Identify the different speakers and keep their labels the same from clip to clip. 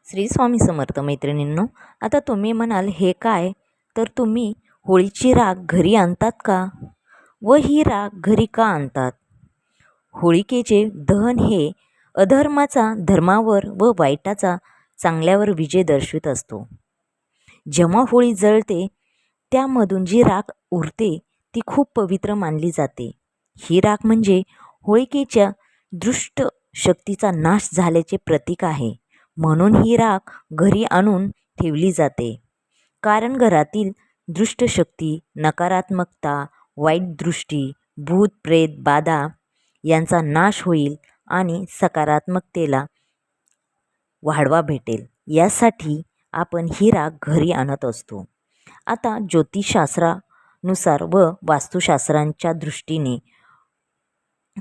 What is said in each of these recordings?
Speaker 1: श्री स्वामी समर्थ मैत्रिणींनो, आता तुम्ही म्हणाल हे काय? तर तुम्ही होळीची राख घरी आणतात का? व ही राख घरी का आणतात? होळिकेचे दहन हे अधर्माचा धर्मावर व वाईटाचा चांगल्यावर विजय दर्शवित असतो. जेव्हा होळी जळते त्यामधून जी राख उरते ती खूप पवित्र मानली जाते. ही राख म्हणजे होळिकेच्या दुष्ट शक्तीचा नाश झाल्याचे प्रतीक आहे. म्हणून ही राख घरी आणून ठेवली जाते. कारण घरातील दुष्ट शक्ती, नकारात्मकता, वाईट दृष्टी, भूत प्रेत बाधा यांचा नाश होईल आणि सकारात्मकतेला वाढवा भेटेल. यासाठी आपण ही राख घरी आणत असतो. आता ज्योतिषशास्त्रानुसार व वास्तुशास्त्रांच्या दृष्टीने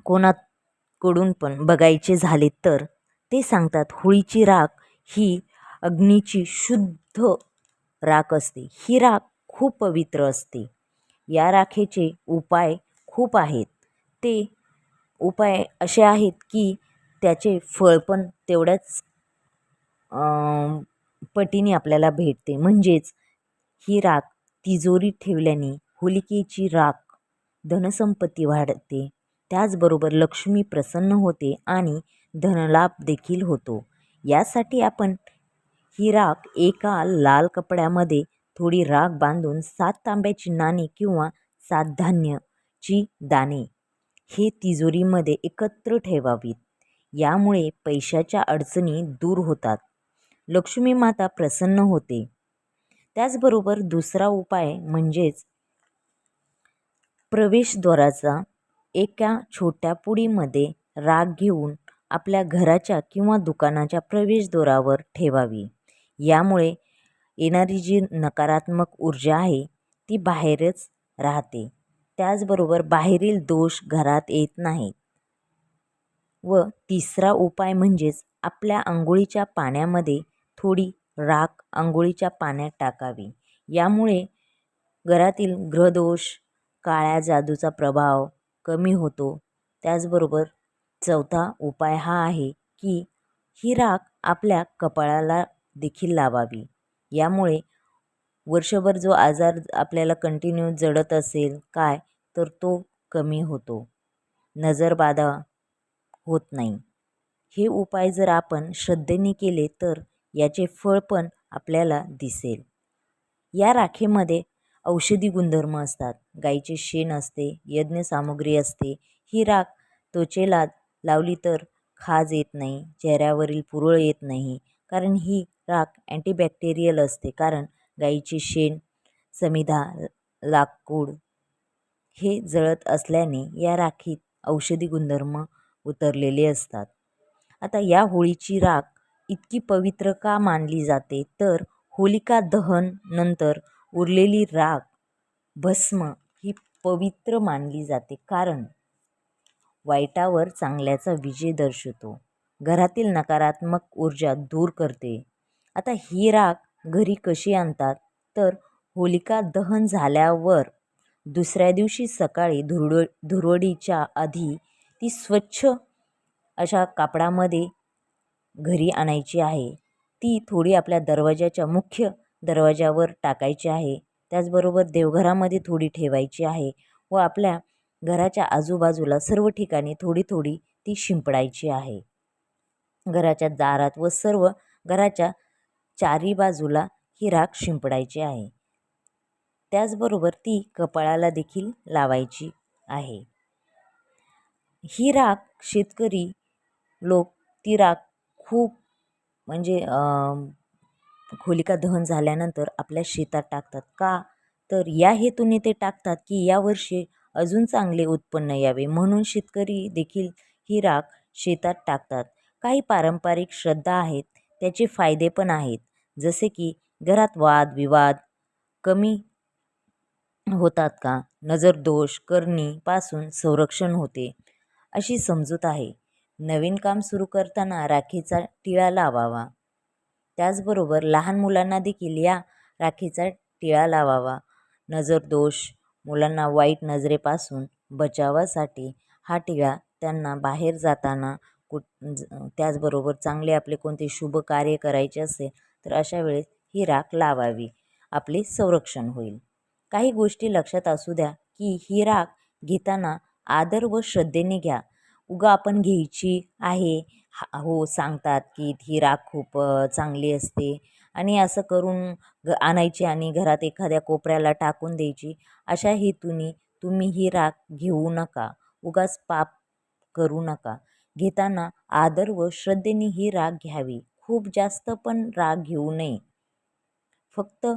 Speaker 1: कोणाकडून पण बघायचे झाले तर ते सांगतात होळीची राख ही अग्नीची शुद्ध राख असते. ही राख खूप पवित्र असते. या राखेचे उपाय खूप आहेत. ते उपाय असे आहेत की त्याचे फळ पण तेवढ्याच पटीने आपल्याला भेटते. म्हणजेच ही राख तिजोरीत ठेवल्याने होलिकेची राख धनसंपत्ती वाढते. त्याचबरोबर लक्ष्मी प्रसन्न होते आणि धनलाभ देखील होतो. यासाठी आपण ही राख एका लाल कपड्यामध्ये थोडी राख बांधून 7 तांब्याची नाणी किंवा 7 धान्याची दाणे हे तिजोरीमध्ये एकत्र ठेवावीत. यामुळे पैशाच्या अडचणी दूर होतात, लक्ष्मी माता प्रसन्न होते. त्याचबरोबर दुसरा उपाय म्हणजेच प्रवेशद्वाराचा एका छोट्या पुडीमध्ये राख घेऊन आपल्या घराच्या किंवा दुकानाच्या प्रवेशद्वारावर ठेवावी. यामुळे येणारी जी नकारात्मक ऊर्जा आहे ती बाहेरच राहते. त्याचबरोबर बाहेरील दोष घरात येत नाहीत. व तिसरा उपाय म्हणजेच आपल्या अंघोळीच्या पाण्यामध्ये थोडी राख अंघोळीच्या पाण्यात टाकावी. यामुळे घरातील ग्रहदोष, काळ्या जादूचा प्रभाव कमी होतो. त्याचबरोबर चौथा उपाय हा आहे की ही राख आपल्या कपाळाला देखील लावावी. यामुळे वर्षभर जो आजार आपल्याला कंटिन्यू जडत असेल काय तर तो कमी होतो. नजरबाधा होत नाही. हे उपाय जर आपण श्रद्धेने केले तर याचे फळ पण आपल्याला दिसेल. या राखेमध्ये औषधी गुणधर्म असतात. गाईचे शेण असते, यज्ञ सामुग्री असते. ही राख त्वचेला लावली तर खाज येत नाही, चेहऱ्यावरील पुरळ येत नाही. कारण ही राख अँटीबॅक्टेरियल असते. कारण गाईचे शेण, समिधा, लाकूड हे जळत असल्याने या राखीत औषधी गुणधर्म उतरलेले असतात. आता या होळीची राख इतकी पवित्र का मानली जाते तर होलिका दहन नंतर उरलेली राख भस्म ही पवित्र मानली जाते. कारण वाईटावर चांगल्याचा विजय दर्शवतो, घरातील नकारात्मक ऊर्जा दूर करते. आता ही राख घरी कशी आणतात तर होलिका दहन झाल्यावर दुसऱ्या दिवशी सकाळी धुरोडीच्या आधी ती स्वच्छ अशा कापडामध्ये घरी आणायची आहे. ती थोडी आपल्या दरवाजाच्या मुख्य दरवाजावर टाकायची आहे. त्याचबरोबर देवघरामध्ये थोडी ठेवायची आहे व आपल्या घराच्या आजूबाजूला सर्व ठिकाणी थोडी थोडी ती शिंपडायची आहे. घराच्या दारात व सर्व घराच्या चारी बाजूला ही राख शिंपडायची आहे. त्याचबरोबर ती कपाळाला देखील लावायची आहे. ही राख शेतकरी लोक ती राख खूप म्हणजे होलिका दहन झाल्यानंतर आपल्या शेतात टाकतात. का तर या हेतूने ते टाकतात की यावर्षी अजून चांगले उत्पन्न यावे, म्हणून शेतकरी देखील ही राख शेतात टाकतात. काही पारंपरिक श्रद्धा आहेत, त्याचे फायदे पण आहेत. जसे की घरात वाद विवाद कमी होतात का, नजरदोष करणी संरक्षण होते अशी समजूत आहे. नवीन काम सुरू करताना राखीचा टिळा लावावा. त्याचबरोबर लहान मुलांना देखील या राखीचा टिळा लावावा. नजरदोष, मुलांना वाईट नजरेपासून बचावासाठी हा टिळा त्यांना बाहेर जाताना त्याचबरोबर चांगले आपले कोणते शुभ कार्य करायचे असेल तर अशा वेळेस ही राख लावावी, आपले संरक्षण होईल. काही गोष्टी लक्षात असू द्या की ही राख घेताना आदर व श्रद्धेने घ्या. उगा आपण घ्यायची आहे हो सांगतात की ही राख खूप चांगली असते आणि असं करून आणायची आणि घरात एखाद्या कोपऱ्याला टाकून द्यायची. अशा हेतूने तुम्ही ही राख घेऊ नका. उगाच पाप करू नका. घेताना आदर व श्रद्धेने ही राख घ्यावी. खूप जास्त पण राख घेऊ नये. फक्त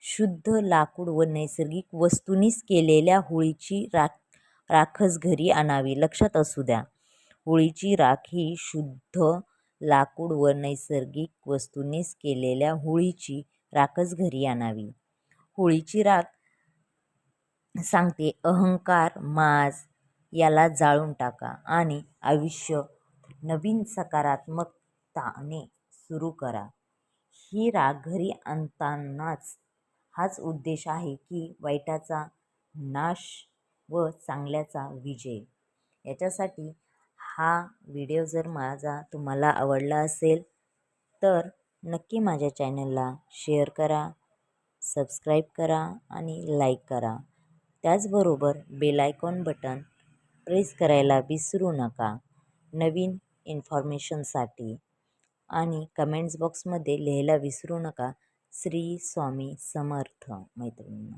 Speaker 1: शुद्ध लाकूड व नैसर्गिक वस्तूंनीच केलेल्या होळीची राखच घरी आणावी. लक्षात असू द्या, होळीची राख ही शुद्ध लाकूड व नैसर्गिक वस्तूंनीच केलेल्या होळीची राखच घरी आणावी. होळीची राख सांगते अहंकार, माज याला जाळून टाका आणि आयुष्य नवीन सकारात्मकताने सुरू करा. ही राख घरी आणतानाच हाच उद्देश आहे की वाईटाचा नाश व चांगल्याचा विजय. याच्यासाठी हा व्हिडिओ जर माझा तुम्हाला आवडला असेल तर नक्की माझ्या चॅनलला शेअर करा, सबस्क्राईब करा आणि लाईक करा. त्याचबरोबर बेल आयकॉन बटन प्रेस करायला विसरू नका नवीन इन्फॉर्मेशनसाठी. आणि कमेंट्स बॉक्समध्ये लिहायला विसरू नका. श्री स्वामी समर्थ मैत्रिणींनो.